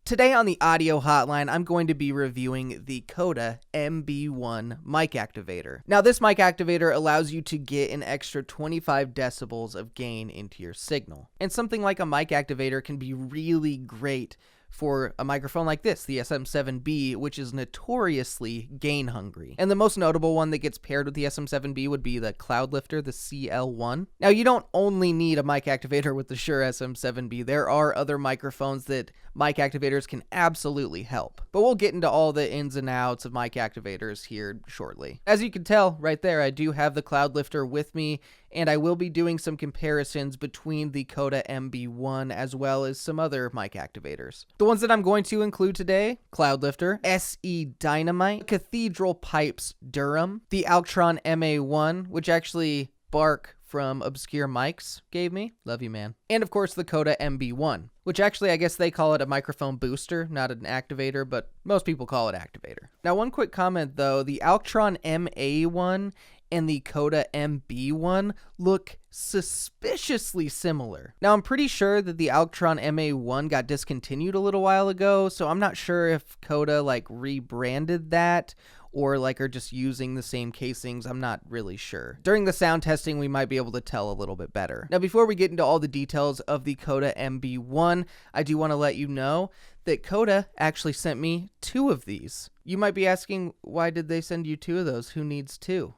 Today on the audio hotline, I'm going to be reviewing the Coda MB-1 mic activator. Now, this mic activator allows you to get an extra 25 decibels of gain into your signal. And something like a mic activator can be really great for a microphone like this, the SM7b, which is notoriously gain hungry. And the most notable one that gets paired with the SM7b would be the Cloudlifter, the CL-1. Now, you don't only need a mic activator with the Shure SM7b. There are other microphones that mic activators can absolutely help. But we'll get into all the ins and outs of mic activators here shortly. As you can tell right there, I do have the Cloudlifter with me, and I will be doing some comparisons between the Coda MB-1 as well as some other mic activators. The ones that I'm going to include today: Cloudlifter, SE Dynamite, Cathedral Pipes Durham, the Alctron MA-1, which actually Bark from Obscure Mics gave me. Love you, man. And of course the Coda MB-1, which actually I guess they call it a microphone booster, not an activator, but most people call it activator. Now, one quick comment though, the Alctron MA-1 and the Coda MB-1 look suspiciously similar. Now, I'm pretty sure that the Alctron MA-1 got discontinued a little while ago, so I'm not sure if Coda rebranded that or are just using the same casings. I'm not really sure. During the sound testing, we might be able to tell a little bit better. Now, before we get into all the details of the Coda MB-1, I do want to let you know that Coda actually sent me 2 of these. You might be asking, why did they send you 2 of those? Who needs 2?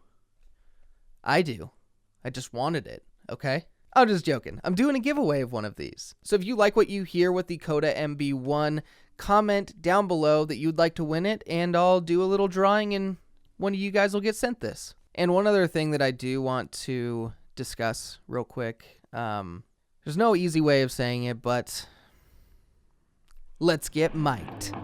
I do. I just wanted it, okay? I'm just joking. I'm doing a giveaway of one of these. So if you like what you hear with the Coda MB-1, comment down below that you'd like to win it, and I'll do a little drawing and one of you guys will get sent this. And one other thing that I do want to discuss real quick. There's no easy way of saying it, but let's get mic'd.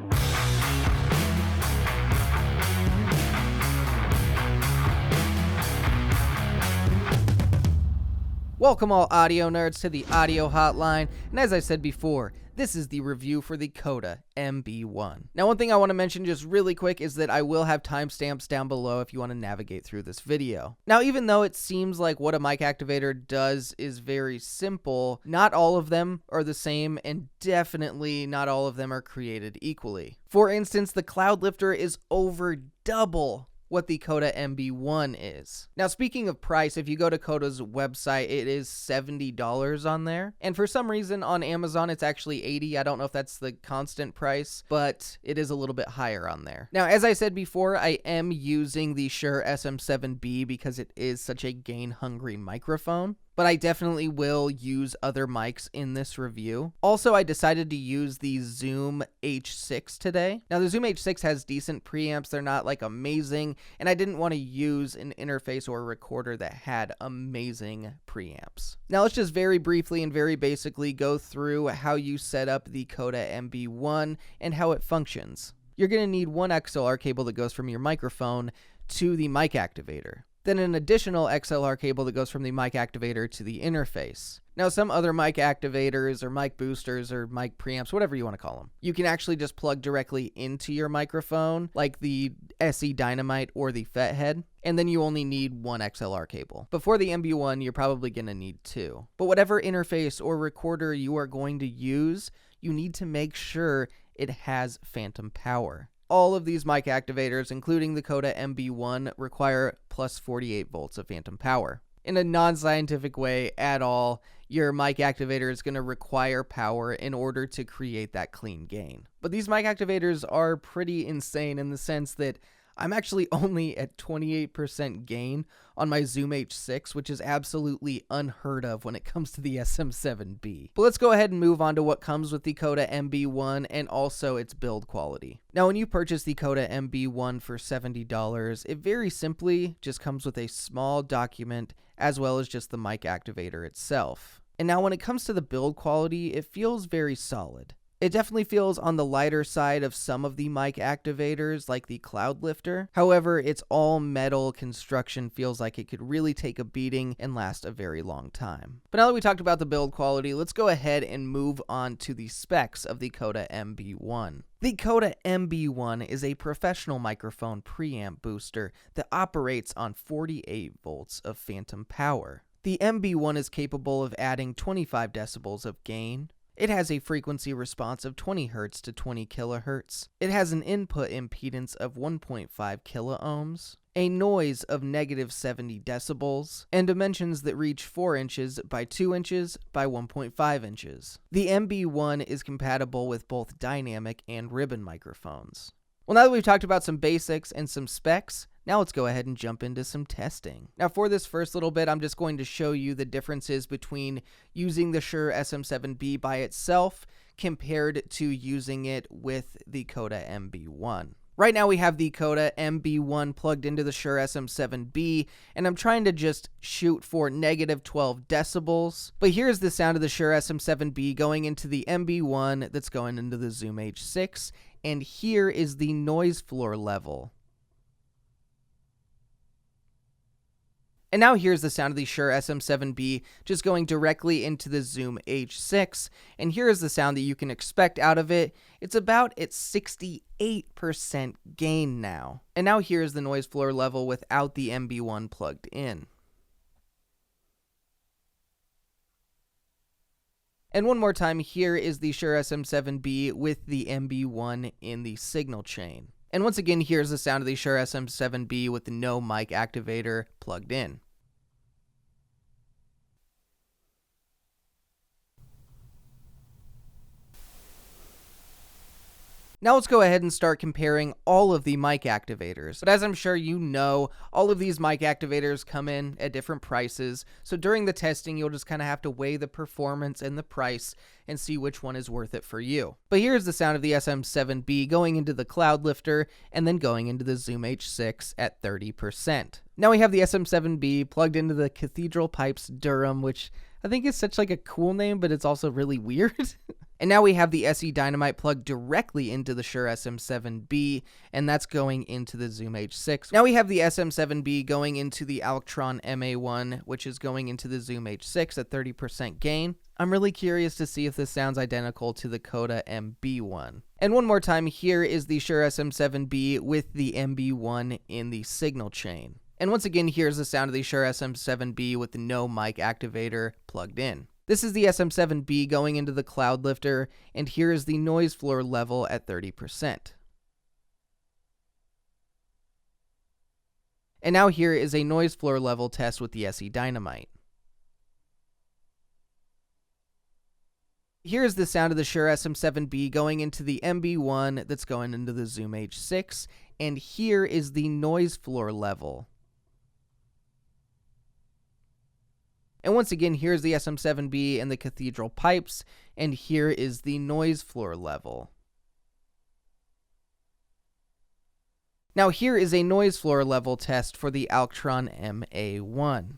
Welcome all audio nerds to the audio hotline, and as I said before, this is the review for the Coda MB-1. Now, one thing I want to mention just really quick is that I will have timestamps down below if you want to navigate through this video. Now, even though it seems like what a mic activator does is very simple, not all of them are the same, and definitely not all of them are created equally. For instance, the Cloudlifter is over double what the Coda MB-1 is. Now, speaking of price, if you go to Coda's website, it is $70 on there. And for some reason on Amazon, it's actually $80. I don't know if that's the constant price, but it is a little bit higher on there. Now, as I said before, I am using the Shure SM7b because it is such a gain-hungry microphone. But I definitely will use other mics in this review. Also, I decided to use the Zoom H6 today. Now, the Zoom H6 has decent preamps. They're not amazing, and I didn't want to use an interface or a recorder that had amazing preamps. Now, let's just very briefly and very basically go through how you set up the Coda MB-1 and how it functions. You're going to need one XLR cable that goes from your microphone to the mic activator. Then an additional XLR cable that goes from the mic activator to the interface. Now, some other mic activators or mic boosters or mic preamps, whatever you want to call them, you can actually just plug directly into your microphone, like the SE Dynamite or the FET head, and then you only need one XLR cable. But for the MB-1, you're probably going to need 2. But whatever interface or recorder you are going to use, you need to make sure it has phantom power. All of these mic activators, including the Coda MB-1, require plus 48 volts of phantom power. In a non-scientific way at all, your mic activator is going to require power in order to create that clean gain. But these mic activators are pretty insane in the sense that I'm actually only at 28% gain on my Zoom H6, which is absolutely unheard of when it comes to the SM7B. But let's go ahead and move on to what comes with the Coda MB-1 and also its build quality. Now, when you purchase the Coda MB-1 for $70, it very simply just comes with a small document as well as just the mic activator itself. And now when it comes to the build quality, it feels very solid. It definitely feels on the lighter side of some of the mic activators, like the Cloudlifter. However, its all metal construction feels like it could really take a beating and last a very long time. But now that we talked about the build quality, let's go ahead and move on to the specs of the Coda MB-1. The Coda MB-1 is a professional microphone preamp booster that operates on 48 volts of phantom power. The MB-1 is capable of adding 25 decibels of gain, It has a frequency response of 20 Hz to 20 kHz. It has an input impedance of 1.5 kiloohms, a noise of -70 decibels, and dimensions that reach 4 inches by 2 inches by 1.5 inches. The MB-1 is compatible with both dynamic and ribbon microphones. Well, now that we've talked about some basics and some specs, now let's go ahead and jump into some testing. Now for this first little bit, I'm just going to show you the differences between using the Shure SM7b by itself compared to using it with the Coda MB-1. Right now we have the Coda MB-1 plugged into the Shure SM7b, and I'm trying to just shoot for -12 decibels. But here's the sound of the Shure SM7b going into the MB-1 that's going into the Zoom H6, and here is the noise floor level. And now here's the sound of the Shure SM7b just going directly into the Zoom H6, and here is the sound that you can expect out of it. It's about at 68% gain now. And now here's the noise floor level without the MB-1 plugged in. And one more time, here is the Shure SM7b with the MB-1 in the signal chain. And once again, here's the sound of the Shure SM7b with no mic activator plugged in. Now let's go ahead and start comparing all of the mic activators. But as I'm sure you know, all of these mic activators come in at different prices. So during the testing, you'll just kind of have to weigh the performance and the price and see which one is worth it for you. But here's the sound of the SM7b going into the Cloudlifter and then going into the Zoom H6 at 30%. Now we have the SM7b plugged into the Cathedral pipes Durham, which I think is such like a cool name, but it's also really weird. And now we have the SE Dynamite plugged directly into the Shure SM7b, and that's going into the Zoom H6. Now we have the SM7b going into the Alctron MA-1, which is going into the Zoom H6 at 30% gain. I'm really curious to see if this sounds identical to the Coda MB-1. And one more time, here is the Shure SM7b with the MB-1 in the signal chain. And once again, here's the sound of the Shure SM7b with no mic activator plugged in. This is the SM7b going into the Cloudlifter, and here is the noise floor level at 30%. And now here is a noise floor level test with the SE Dynamite. Here's the sound of the Shure SM7b going into the MB-1 that's going into the Zoom H6, and here is the noise floor level. And once again, here's the SM7b and the Cathedral pipes, and here is the noise floor level. Now here is a noise floor level test for the Alctron MA-1.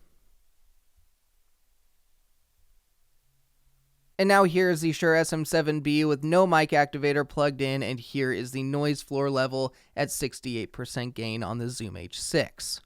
And now here is the Shure SM7b with no mic activator plugged in, and here is the noise floor level at 68% gain on the Zoom H6.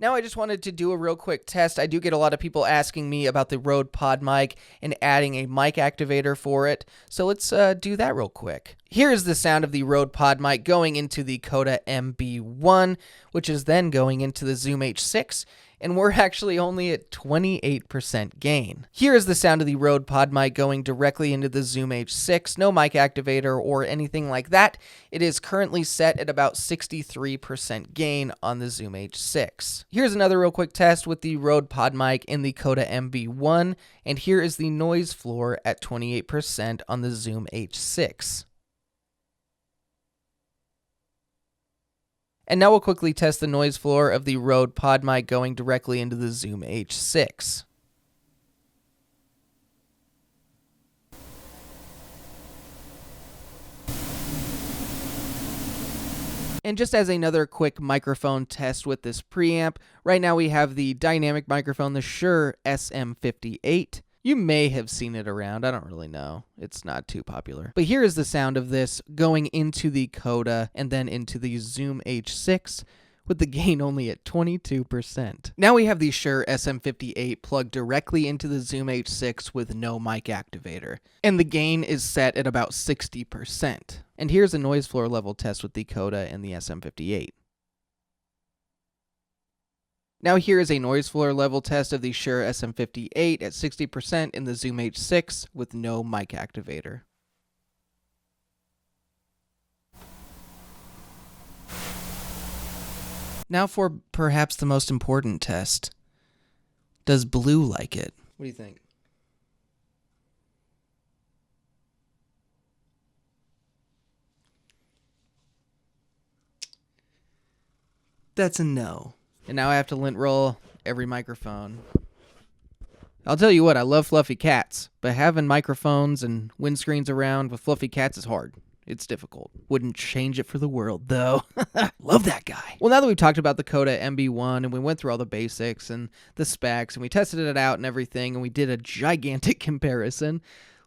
Now I just wanted to do a real quick test. I do get a lot of people asking me about the RØDE PodMic and adding a mic activator for it. So let's do that real quick. Here is the sound of the RØDE PodMic going into the Coda MB-1, which is then going into the Zoom H6. And we're actually only at 28% gain. Here is the sound of the RØDE PodMic going directly into the Zoom H6, no mic activator or anything like that. It is currently set at about 63% gain on the Zoom H6. Here's another real quick test with the RØDE PodMic in the Coda MB-1, and here is the noise floor at 28% on the Zoom H6. And now we'll quickly test the noise floor of the RØDE PodMic going directly into the Zoom H6. And just as another quick microphone test with this preamp, right now we have the dynamic microphone, the Shure SM58. You may have seen it around, I don't really know. It's not too popular. But here is the sound of this going into the Coda and then into the Zoom H6 with the gain only at 22%. Now we have the Shure SM58 plugged directly into the Zoom H6 with no mic activator, and the gain is set at about 60%. And here's a noise floor level test with the Coda and the SM58. Now here is a noise floor level test of the Shure SM58 at 60% in the Zoom H6 with no mic activator. Now for perhaps the most important test. Does Blue like it? What do you think? That's a no. And now I have to lint roll every microphone. I'll tell you what, I love fluffy cats, but having microphones and windscreens around with fluffy cats is hard. It's difficult. Wouldn't change it for the world, though. Love that guy. Well, now that we've talked about the Coda MB-1 and we went through all the basics and the specs and we tested it out and everything and we did a gigantic comparison,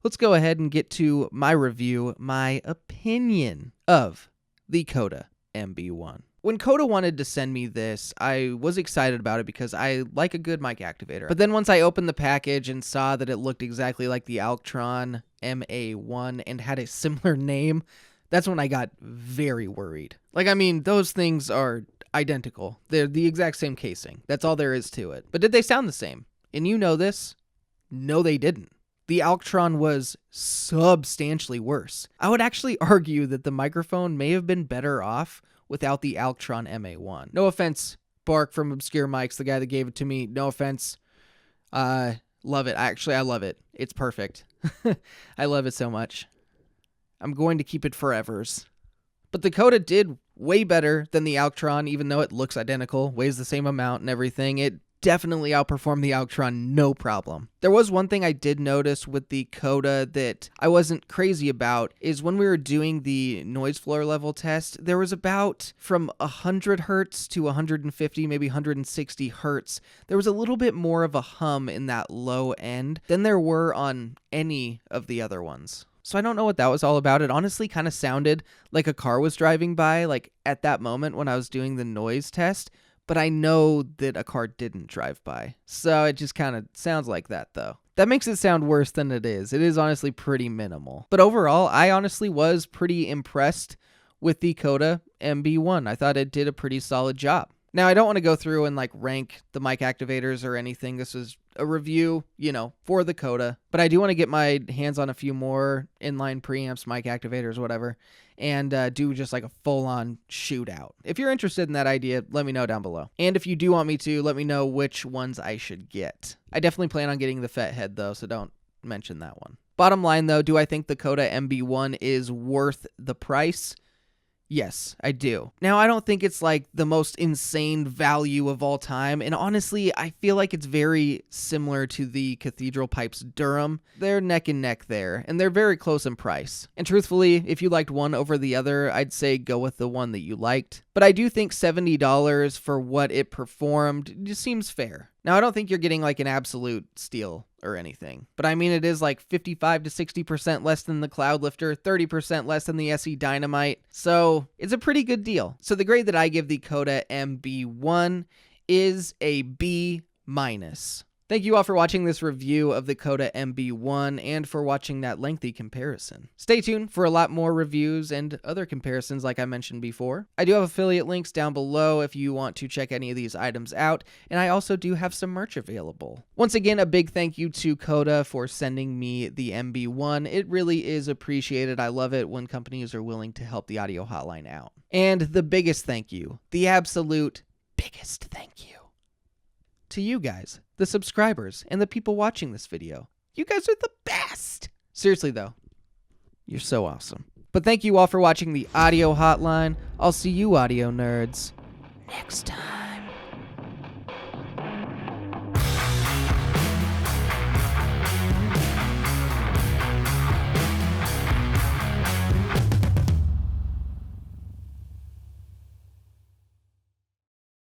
let's go ahead and get to my review, my opinion of the Coda MB-1. When Coda wanted to send me this, I was excited about it because I like a good mic activator. But then once I opened the package and saw that it looked exactly like the Alctron MA-1 and had a similar name, that's when I got very worried. Like, I mean, those things are identical. They're the exact same casing. That's all there is to it. But did they sound the same? And you know this? No, they didn't. The Alctron was substantially worse. I would actually argue that the microphone may have been better off without the Alctron MA-1. No offense, Bark from Obscure Mics, the guy that gave it to me. No offense. Love it. Actually, I love it. It's perfect. I love it so much. I'm going to keep it forevers. But the Coda did way better than the Alctron, even though it looks identical, weighs the same amount and everything. It definitely outperformed the Alctron, no problem. There was one thing I did notice with the Coda that I wasn't crazy about, is when we were doing the noise floor level test, there was about from 100 hertz to 150, maybe 160 hertz. There was a little bit more of a hum in that low end than there were on any of the other ones. So I don't know what that was all about. It honestly kind of sounded like a car was driving by, like at that moment when I was doing the noise test. But I know that a car didn't drive by. So it just kind of sounds like that, though. That makes it sound worse than it is. It is honestly pretty minimal. But overall, I honestly was pretty impressed with the Coda MB-1. I thought it did a pretty solid job. Now, I don't want to go through and like rank the mic activators or anything. This is a review, for the Coda. But I do want to get my hands on a few more inline preamps, mic activators, whatever, and do just like a full-on shootout. If you're interested in that idea, let me know down below. And if you do want me to, let me know which ones I should get. I definitely plan on getting the Fett head, though, so don't mention that one. Bottom line, though, do I think the Coda MB-1 is worth the price? Yes, I do. Now, I don't think it's like the most insane value of all time, and honestly, I feel like it's very similar to the Cathedral Pipes Durham. They're neck and neck there, and they're very close in price. And truthfully, if you liked one over the other, I'd say go with the one that you liked. But I do think $70 for what it performed just seems fair. Now, I don't think you're getting like an absolute steal or anything, but I mean, it is like 55 to 60% less than the Cloudlifter, 30% less than the SE Dynamite, so it's a pretty good deal. So the grade that I give the Coda MB-1 is a B-. Thank you all for watching this review of the Coda MB-1 and for watching that lengthy comparison. Stay tuned for a lot more reviews and other comparisons like I mentioned before. I do have affiliate links down below if you want to check any of these items out, and I also do have some merch available. Once again, a big thank you to Coda for sending me the MB-1. It really is appreciated. I love it when companies are willing to help the audio hotline out. And the biggest thank you, the absolute biggest thank you, to you guys, the subscribers, and the people watching this video. You guys are the best! Seriously though, you're so awesome. But thank you all for watching the audio hotline. I'll see you audio nerds next time.